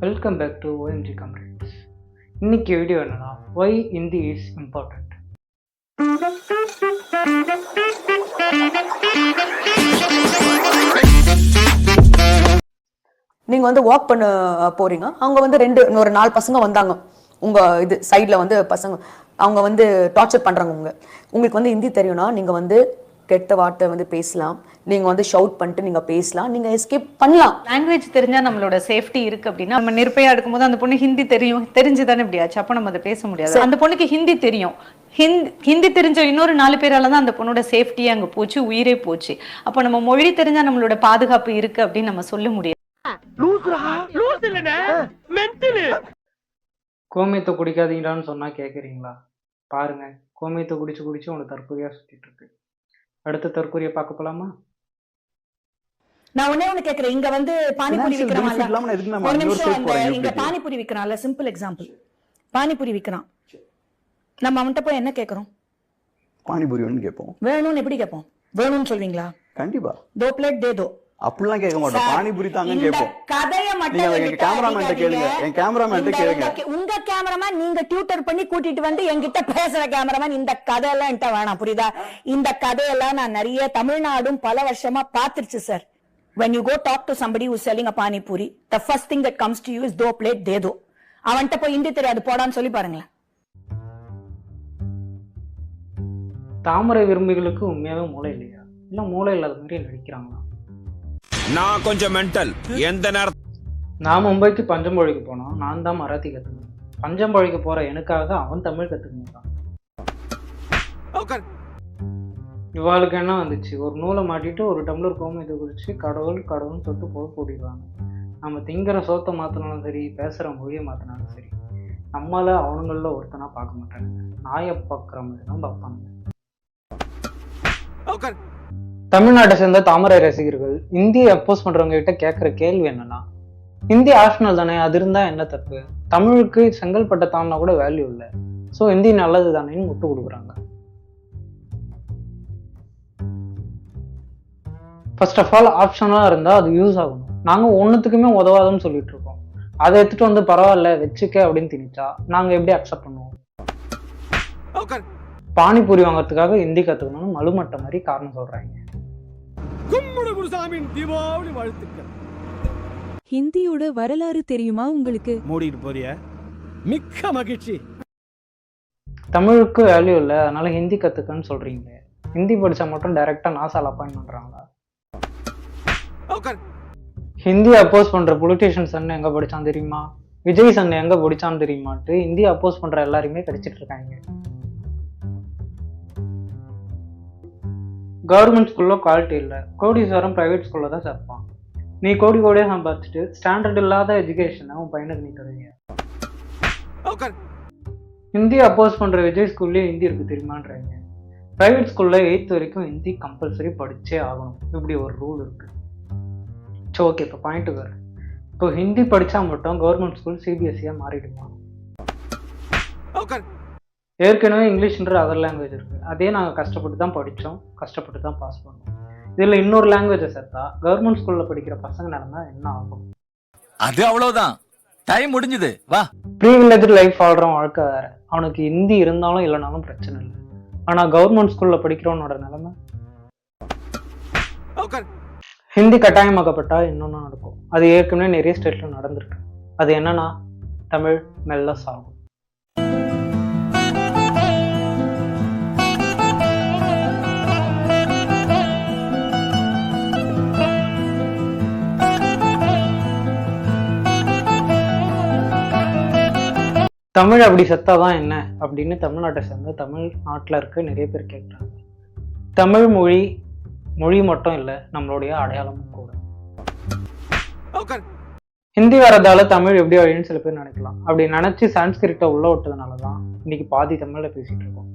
Welcome back to OMG Comrades. இன்னைக்கு video என்னன்னா why Hindi is important. நீங்க வந்து வாக் பண்ண போறீங்க, அவங்க வந்து ஒரு 4 பசங்க வந்தாங்க உங்க இது சைட்ல வந்து பசங்க, அவங்க வந்து டார்ச்சர் பண்றாங்க. உங்களுக்கு வந்து ஹிந்தி தெரியும்னா நீங்க வந்து கெட்ட வார்த்தை வந்து பேசலாம், நீங்க வந்து ஷவுட் பண்ணிட்டு நீங்க பேசலாம், நீங்க எஸ்கேப் பண்ணலாம். லாங்குவேஜ் தெரிஞ்சா நம்மளோட சேஃப்டி இருக்கு அப்படின்னா, நம்ம நிர்பயா இருக்கும்போது அந்த பொண்ணு ஹிந்தி தெரிஞ்சுதானே இப்படியாச்சு, அப்ப நம்ம அதை பேச முடியாது. அந்த பொண்ணுக்கு ஹிந்தி தெரியும், ஹிந்தி தெரிஞ்ச இன்னொரு 4 பேரால தான் அந்த பொண்ணோட சேஃப்டி அங்க போச்சு, உயிரே போச்சு. அப்ப நம்ம மொழி தெரிஞ்சா நம்மளோட பாதுகாப்பு இருக்கு அப்படின்னு நம்ம சொல்ல முடியாது. கோமியத்தை குடிக்காதீங்கடான்னு சொன்னா கேக்குறீங்களா? பாருங்க, கோமியத்தை குடிச்சு குடிச்சு உனக்கு தற்கொலையா சுத்திட்டு இருக்கு. அடுத்த தற்கொலையை பார்க்க போலாமா? நான் ஒண்ணு கேக்குறேன், இங்க வந்து பானிபூரி விக்கிறான், இங்க பானிபூரி விக்கிறான்ல, சிம்பிள் எக்ஸாம்பிள், பானிபூரி விக்கிறான், நம்ம அவன்கிட்ட போய் என்ன கேக்குறோம்? பானிபூரி வேணும்னு கேட்போம். வேணும்னு எப்படி கேட்போம்? வேணும்னு சொல்வீங்களா? கண்டிப்பா. 2 பிளேட் தே தோ அப்படிலாம் கேட்க மாட்டோம், பானிபூரி தாங்கன்னு கேட்போம். கதையை மட்டும் எங்க கேமராமேன்ட்ட கேளுங்க, என் கேமராமேன்ட்ட கேளுங்க. உங்க கேமராமேன் நீங்க டியூட்டர் பண்ணி கூட்டிட்டு வந்து என்கிட்ட பேசுற கேமராமேன் இந்த கதையெல்லாம் என்கிட்ட வேணாம், புரியுதா? இந்த கதையெல்லாம் நான் நிறைய தமிழ்நாடும் பல வருஷமா பாத்துருச்சு sir. When you go talk to somebody who's selling a pani puri, the first thing that comes to you is 2 plate de do. அவன்கிட்ட போய் ஹிந்தி தெரியாது போடான்னு சொல்லி பாருங்களேன். தாமரை விரும்பிகளுக்கு உண்மையாவே மூளை இல்லையா, இல்ல மூளை இல்லாத மாதிரி நடிக்கிறாங்களா? நான் கொஞ்சம் மென்டல். எந்த நேரம் நான் மும்பைக்கு பஞ்சம்பொழிக்கு போனோம், நான் தான் மராத்தி கத்துக்கணும். பஞ்சம்பொழிக்கு போற எனக்காக அவன் தமிழ் கத்துக்கணும். இவாளுக்கு என்ன வந்துச்சு, ஒரு நூலை மாட்டிட்டு ஒரு டம்ளர் கோமியத்தை குறிச்சு கடவுள் கடவுள்னு சொல்லிட்டு போக கூட்டிடுவாங்க. நம்ம திங்கிற சோத்தை மாத்தினாலும் சரி, பேசுற மொழியை மாத்தினாலும் சரி, நம்மள அவனுங்கள ஒருத்தனா பார்க்க மாட்டாங்க, நாயை பார்க்குற மாதிரி தான் பார்ப்பாங்க. தமிழ்நாட்டை சேர்ந்த தாமரை ரசிகர்கள் இந்தியை அப்போஸ் பண்றவங்க கிட்ட கேட்கிற கேள்வி என்னன்னா, ஹிந்தி ஆப்ஷனல் தானே, அது இருந்தா என்ன தப்பு, தமிழுக்கு செங்கல்பட்ட தாம்னா கூட வேல்யூ இல்லை, ஸோ ஹிந்தி நல்லது தானேன்னு முட்டு கொடுக்குறாங்க. ஃபர்ஸ்ட் ஆஃப் ஆல் ஆப்ஷனலா இருந்தா அது யூஸ் ஆகணும். நாங்க ஒன்னுத்துக்குமே உதவாதுன்னு சொல்லிட்டு இருக்கோம், அதை எடுத்துட்டு வந்து பரவாயில்ல வச்சுக்க அப்படின்னு திணிச்சா நாங்க எப்படி அக்செப்ட் பண்ணுவோம்? பானிபூரி வாங்கறதுக்காக ஹிந்தி கத்துக்கணும்னு மலுமட்ட மாதிரி காரணம் சொல்றாங்க. ஹிந்தியோட வரலாறு தெரியுமா உங்களுக்கு? மூடிட்டு போறிய? மிக்க மகிழ்ச்சி. தமிழுக்கு வேல்யூ இல்லை, அதனால ஹிந்தி கத்துக்கன்னு சொல்றீங்க. ஹிந்தி படிச்சா மட்டும் டைரக்டா நாசால அப்பாயின்ட் பண்றாங்களா? ஹிந்தி அப்போஸ் பண்ற பொலிட்டீஷியன்ஸ் அண்ணன் எங்க படிச்சான் தெரியுமா, விஜய் சன் எங்க படிச்சான்னு தெரியுமாட்டு ஹிந்தி அப்போஸ் பண்ற எல்லாருமே கிடைச்சிட்டு இருக்காங்க. கவர்மெண்ட் ஸ்கூல்ல குவாலிட்டி இல்லை, கோடீஸ்வரம் பிரைவேட் ஸ்கூல்ல தான் சேர்ப்பான். நீ கோடியே சம்பாதிச்சுட்டு ஸ்டாண்டர்ட் இல்லாத எஜுகேஷனை உன் பையனுக்கு நீ தருவீங்க. ஹிந்தி அப்போஸ் பண்ற விஜய் ஸ்கூல்லயே ஹிந்தி இருக்கு தெரியுமான்றாங்க. பிரைவேட் ஸ்கூல்ல 8th வரைக்கும் ஹிந்தி கம்பல்சரி படிச்சே ஆகணும், இப்படி ஒரு ரூல் இருக்கு. சோ ஓகே, இப்போ பாயிண்ட் வர, இப்போ ஹிந்தி படிச்சா மட்டும் கவர்மெண்ட் ஸ்கூல் CBSE மாறிடுமா? ஏற்கனவே இங்கிலீஷ்ன்ற அதர் லாங்குவேஜ் இருக்கு, அதே நாங்கள் கஷ்டப்பட்டு தான் படித்தோம், கஷ்டப்பட்டு தான் பாஸ் பண்ணோம். இதில் இன்னொரு லாங்குவேஜை சேர்த்தா கவர்மெண்ட் ஸ்கூலில் படிக்கிற பசங்க நடந்தா என்ன ஆகும்? அது அவ்வளோதான், டைம் முடிஞ்சுது, வா. ப்ரீவிலேஜ் லைஃப் வாழ்றவன் வாழ்க்கை வேற, அவனுக்கு ஹிந்தி இருந்தாலும் இல்லைனாலும் பிரச்சனை இல்லை. ஆனால் கவர்மெண்ட் ஸ்கூலில் படிக்கிறவனோட நிலைமை, ஹிந்தி கட்டாயமாக்கப்பட்டா இன்னொன்று நடக்கும். அது ஏற்கனவே நிறைய ஸ்டேட்ல நடந்திருக்கு. அது என்னன்னா, தமிழ் மெல்ல சாகும். தமிழ் அப்படி செத்தாதான் என்ன அப்படின்னு தமிழ்நாட்டை சேர்ந்த தமிழ்நாட்டில் இருக்க நிறைய பேர் கேட்குறாங்க. தமிழ் மொழி மட்டும் இல்லை, நம்மளுடைய அடையாளமும் கூட. ஹிந்தி வரதால தமிழ் எப்படி வழின்னு சில பேர் நினைக்கலாம். அப்படி நினைச்சு சான்ஸ்கிரிட்டை உள்ள விட்டதுனாலதான் இன்னைக்கு பாதி தமிழ்ல பேசிட்டு இருக்கோம்.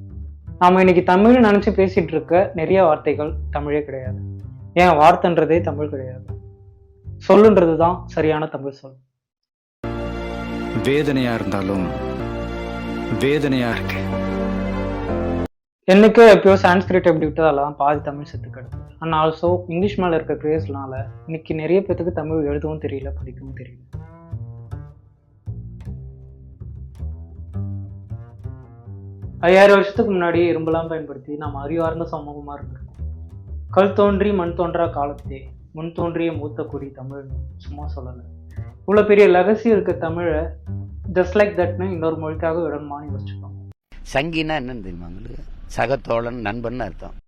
நாம இன்னைக்கு தமிழ் நினைச்சு பேசிட்டு இருக்க நிறைய வார்த்தைகள் தமிழே கிடையாது. ஏன் வார்த்தைன்றதே தமிழ் கிடையாது, சொல்லுன்றதுதான் சரியான தமிழ் சொல். வேதனையா இருந்தாலும் வேதனையா இருக்கு. எனக்கு எப்பயோ சான்ஸ்கிரிட் எப்படி விட்டதால தான் பாதி தமிழ் செத்து கிடக்கு. அண்ட் ஆல்சோ இங்கிலீஷ் மேலே இருக்க கிரேஸ்னால இன்னைக்கு நிறைய பேருக்கு தமிழ் எழுதவும் தெரியல, படிக்கவும் தெரியல. 5000 வருஷத்துக்கு முன்னாடி இரும்பெல்லாம் பயன்படுத்தி நம்ம அறிவார்ந்த சமூகமா இருந்திருக்கோம். கல் தோன்றி மண் தோன்றா காலத்தே முன் தோன்றிய மூத்த குடி தமிழ் சும்மா சொல்லலை. இவ்வளோ பெரிய லெகசி இருக்க தமிழை ஜஸ்ட் லைக் தட்னு இன்னொரு மொழிக்காக விடணுமான்னு யோசிச்சுக்கோங்க. சங்கினா என்னன்னு தெரியுமா உங்களுக்கு? சகத்தோழன், நண்பன் அர்த்தம்.